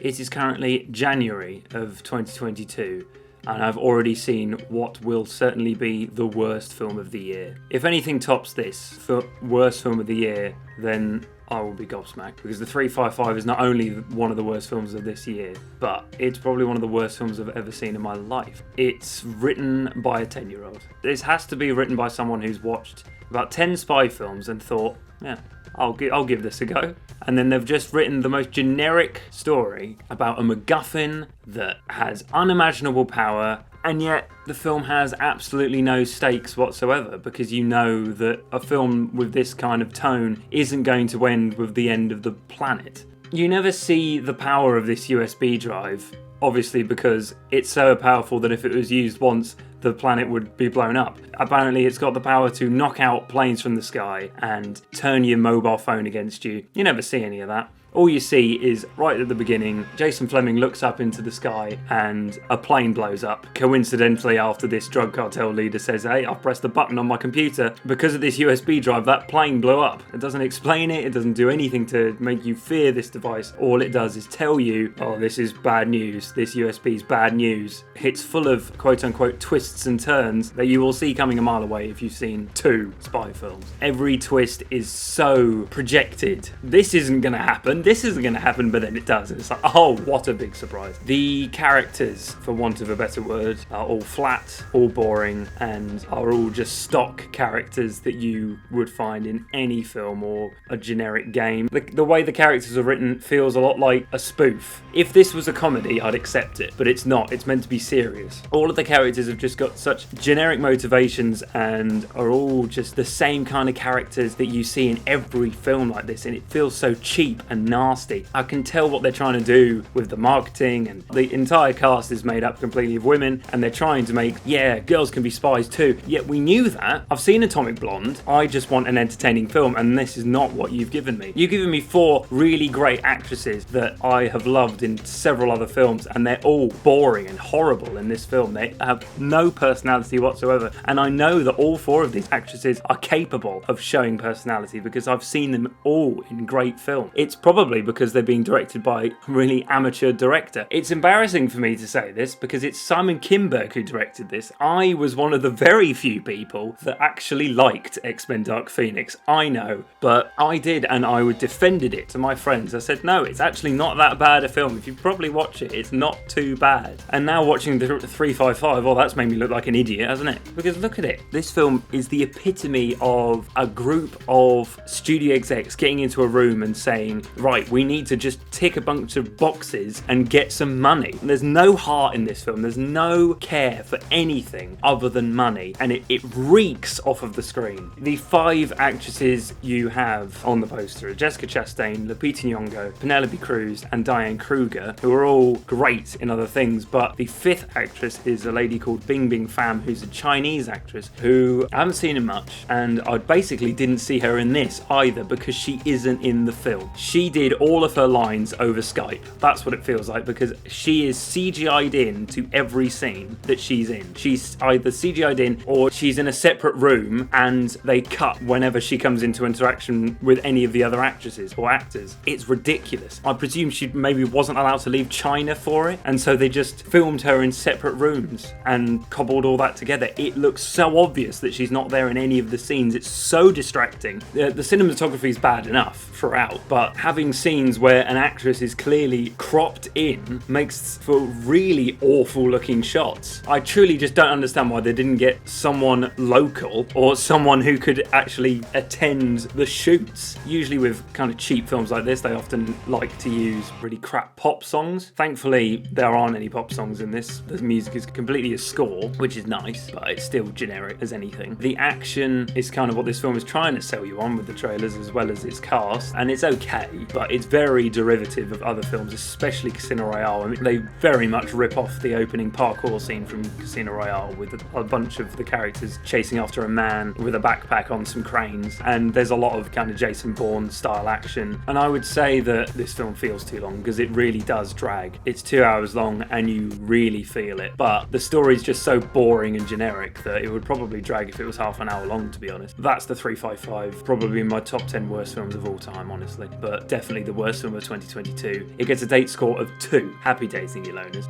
It is currently January of 2022, and I've already seen what will certainly be the worst film of the year. If anything tops this worst film of the year, then I will be gobsmacked, because The 355 is not only one of the worst films of this year, but it's probably one of the worst films I've ever seen in my life. It's written by a 10-year-old. This has to be written by someone who's watched about 10 spy films and thought, yeah, I'll give this a go. And then they've just written the most generic story about a MacGuffin that has unimaginable power, and yet the film has absolutely no stakes whatsoever, because you know that a film with this kind of tone isn't going to end with the end of the planet. You never see the power of this USB drive, obviously, because it's so powerful that if it was used once, the planet would be blown up. Apparently it's got the power to knock out planes from the sky and turn your mobile phone against you. You never see any of that. All you see is, right at the beginning, Jason Fleming looks up into the sky and a plane blows up. Coincidentally, after this drug cartel leader says, hey, I've pressed the button on my computer, because of this USB drive, that plane blew up. It doesn't explain it, it doesn't do anything to make you fear this device. All it does is tell you, oh, this is bad news, this USB is bad news. It's full of quote-unquote twists and turns that you will see coming a mile away if you've seen 2 spy films. Every twist is so projected. This isn't going to happen. This isn't going to happen, but then it does. And it's like, oh, what a big surprise. The characters, for want of a better word, are all flat, all boring, and are all just stock characters that you would find in any film or a generic game. The way the characters are written feels a lot like a spoof. If this was a comedy, I'd accept it, but it's not. It's meant to be serious. All of the characters have just got such generic motivations and are all just the same kind of characters that you see in every film like this, and it feels so cheap and nasty. I can tell what they're trying to do with the marketing, and the entire cast is made up completely of women, and they're trying to make, yeah, girls can be spies too. Yet we knew that. I've seen Atomic Blonde. I just want an entertaining film, and this is not what you've given me. You've given me 4 really great actresses that I have loved in several other films, and they're all boring and horrible in this film. They have no personality whatsoever, and I know that all 4 of these actresses are capable of showing personality because I've seen them all in great film. It's probably because they're being directed by a really amateur director. It's embarrassing for me to say this because it's Simon Kinberg who directed this. I was one of the very few people that actually liked X-Men Dark Phoenix. I know, but I did, and I defended it to my friends. I said, no, it's actually not that bad a film. If you probably watch it, it's not too bad. And now watching the 355, oh, that's made me look like an idiot, hasn't it? Because look at it. This film is the epitome of a group of studio execs getting into a room and saying, right, we need to just tick a bunch of boxes and get some money. And there's no heart in this film. There's no care for anything other than money. And it reeks off of the screen. The 5 actresses you have on the poster are Jessica Chastain, Lupita Nyong'o, Penelope Cruz, and Diane Kruger, who are all great in other things. But the 5th actress is a lady called Bing Bing Pham, who's a Chinese actress who I haven't seen in much. And I basically didn't see her in this either because she isn't in the film. She did all of her lines over Skype. That's what it feels like, because she is CGI'd in to every scene that she's in. She's either CGI'd in or she's in a separate room and they cut whenever she comes into interaction with any of the other actresses or actors. It's ridiculous. I presume she maybe wasn't allowed to leave China for it, and so they just filmed her in separate rooms and cobbled all that together. It looks so obvious that she's not there in any of the scenes. It's so distracting. The cinematography is bad enough throughout, but having scenes where an actress is clearly cropped in makes for really awful looking shots. I truly just don't understand why they didn't get someone local or someone who could actually attend the shoots. Usually with kind of cheap films like this, they often like to use really crap pop songs. Thankfully, there aren't any pop songs in this. The music is completely a score, which is nice, but it's still generic as anything. The action is kind of what this film is trying to sell you on with the trailers as well as its cast, and it's okay, but it's very derivative of other films, especially Casino Royale. I mean, they very much rip off the opening parkour scene from Casino Royale with a bunch of the characters chasing after a man with a backpack on some cranes, and there's a lot of kind of Jason Bourne style action. And I would say that this film feels too long because it really does drag. It's 2 hours long and you really feel it, but the story's just so boring and generic that it would probably drag if it was half an hour long, to be honest. That's the 355, probably my top 10 worst films of all time, honestly, but definitely definitely the worst film of 2022. It gets a Deight score of 2. Happy days, Thingy Loners.